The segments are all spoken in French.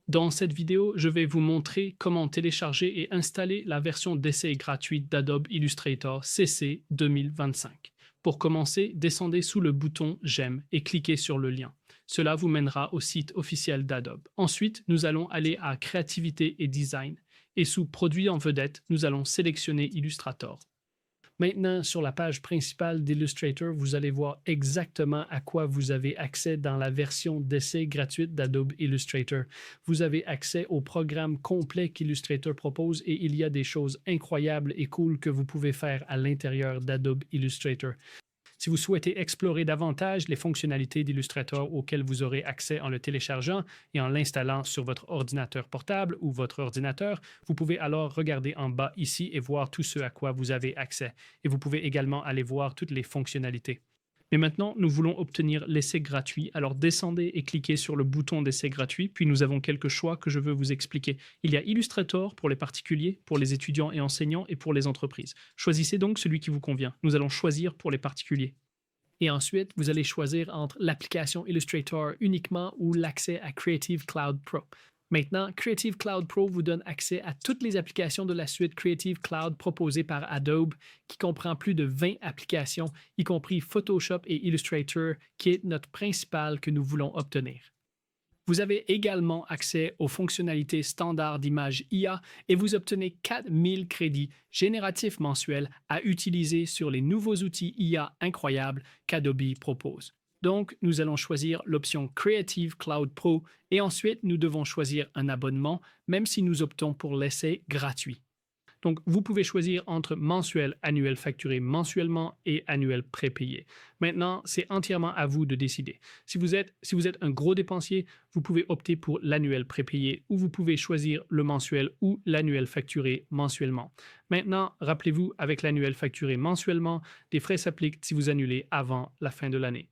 Dans cette vidéo, je vais vous montrer comment télécharger et installer la version d'essai gratuite d'Adobe Illustrator CC 2025. Pour commencer, descendez sous le bouton J'aime et cliquez sur le lien. Cela vous mènera au site officiel d'Adobe. Ensuite, nous allons aller à Créativité et Design. Et sous Produits en vedette, nous allons sélectionner Illustrator. Maintenant, sur la page principale d'Illustrator, vous allez voir exactement à quoi vous avez accès dans la version d'essai gratuite d'Adobe Illustrator. Vous avez accès au programme complet qu'Illustrator propose et il y a des choses incroyables et cool que vous pouvez faire à l'intérieur d'Adobe Illustrator. Si vous souhaitez explorer davantage les fonctionnalités d'Illustrator auxquelles vous aurez accès en le téléchargeant et en l'installant sur votre ordinateur portable ou votre ordinateur, vous pouvez alors regarder en bas ici et voir tout ce à quoi vous avez accès. Et vous pouvez également aller voir toutes les fonctionnalités. Mais maintenant, nous voulons obtenir l'essai gratuit. Alors descendez et cliquez sur le bouton d'essai gratuit, puis nous avons quelques choix que je veux vous expliquer. Il y a Illustrator pour les particuliers, pour les étudiants et enseignants et pour les entreprises. Choisissez donc celui qui vous convient. Nous allons choisir pour les particuliers. Et ensuite, vous allez choisir entre l'application Illustrator uniquement ou l'accès à Creative Cloud Pro. Maintenant, Creative Cloud Pro vous donne accès à toutes les applications de la suite Creative Cloud proposée par Adobe, qui comprend plus de 20 applications, y compris Photoshop et Illustrator, qui est notre principal que nous voulons obtenir. Vous avez également accès aux fonctionnalités standards d'image IA et vous obtenez 4000 crédits génératifs mensuels à utiliser sur les nouveaux outils IA incroyables qu'Adobe propose. Donc, nous allons choisir l'option Creative Cloud Pro et ensuite nous devons choisir un abonnement, même si nous optons pour l'essai gratuit. Donc, vous pouvez choisir entre mensuel, annuel facturé mensuellement et annuel prépayé. Maintenant, c'est entièrement à vous de décider. Si vous êtes un gros dépensier, vous pouvez opter pour l'annuel prépayé ou vous pouvez choisir le mensuel ou l'annuel facturé mensuellement. Maintenant, rappelez-vous, avec l'annuel facturé mensuellement, des frais s'appliquent si vous annulez avant la fin de l'année.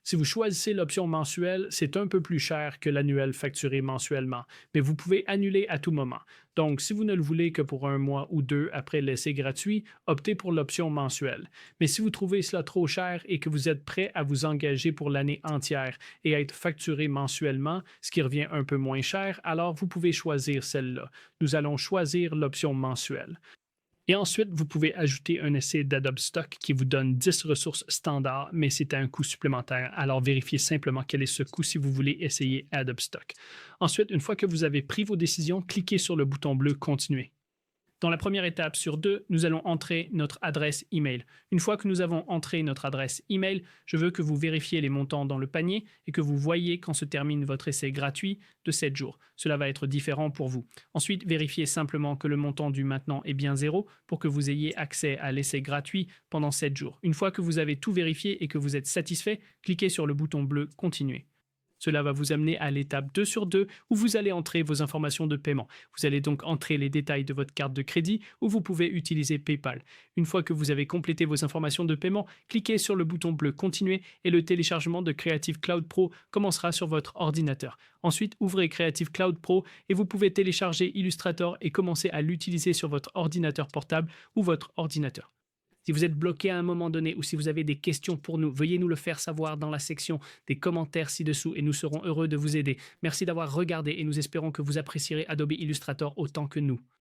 Si vous choisissez l'option mensuelle, c'est un peu plus cher que l'annuel facturé mensuellement, mais vous pouvez annuler à tout moment. Donc, si vous ne le voulez que pour un mois ou deux après l'essai gratuit, optez pour l'option mensuelle. Mais si vous trouvez cela trop cher et que vous êtes prêt à vous engager pour l'année entière et à être facturé mensuellement, ce qui revient un peu moins cher, alors vous pouvez choisir celle-là. Nous allons choisir l'option mensuelle. Et ensuite, vous pouvez ajouter un essai d'Adobe Stock qui vous donne 10 ressources standards, mais c'est à un coût supplémentaire. Alors, vérifiez simplement quel est ce coût si vous voulez essayer Adobe Stock. Ensuite, une fois que vous avez pris vos décisions, cliquez sur le bouton bleu Continuer. Dans la première étape sur 2, nous allons entrer notre adresse email. Une fois que nous avons entré notre adresse email, je veux que vous vérifiez les montants dans le panier et que vous voyez quand se termine votre essai gratuit de 7 jours. Cela va être différent pour vous. Ensuite, vérifiez simplement que le montant du maintenant est bien 0 pour que vous ayez accès à l'essai gratuit pendant 7 jours. Une fois que vous avez tout vérifié et que vous êtes satisfait, cliquez sur le bouton bleu Continuer. Cela va vous amener à l'étape 2 sur 2 où vous allez entrer vos informations de paiement. Vous allez donc entrer les détails de votre carte de crédit ou vous pouvez utiliser PayPal. Une fois que vous avez complété vos informations de paiement, cliquez sur le bouton bleu Continuer et le téléchargement de Creative Cloud Pro commencera sur votre ordinateur. Ensuite, ouvrez Creative Cloud Pro et vous pouvez télécharger Illustrator et commencer à l'utiliser sur votre ordinateur portable ou votre ordinateur. Si vous êtes bloqué à un moment donné ou si vous avez des questions pour nous, veuillez nous le faire savoir dans la section des commentaires ci-dessous et nous serons heureux de vous aider. Merci d'avoir regardé et nous espérons que vous apprécierez Adobe Illustrator autant que nous.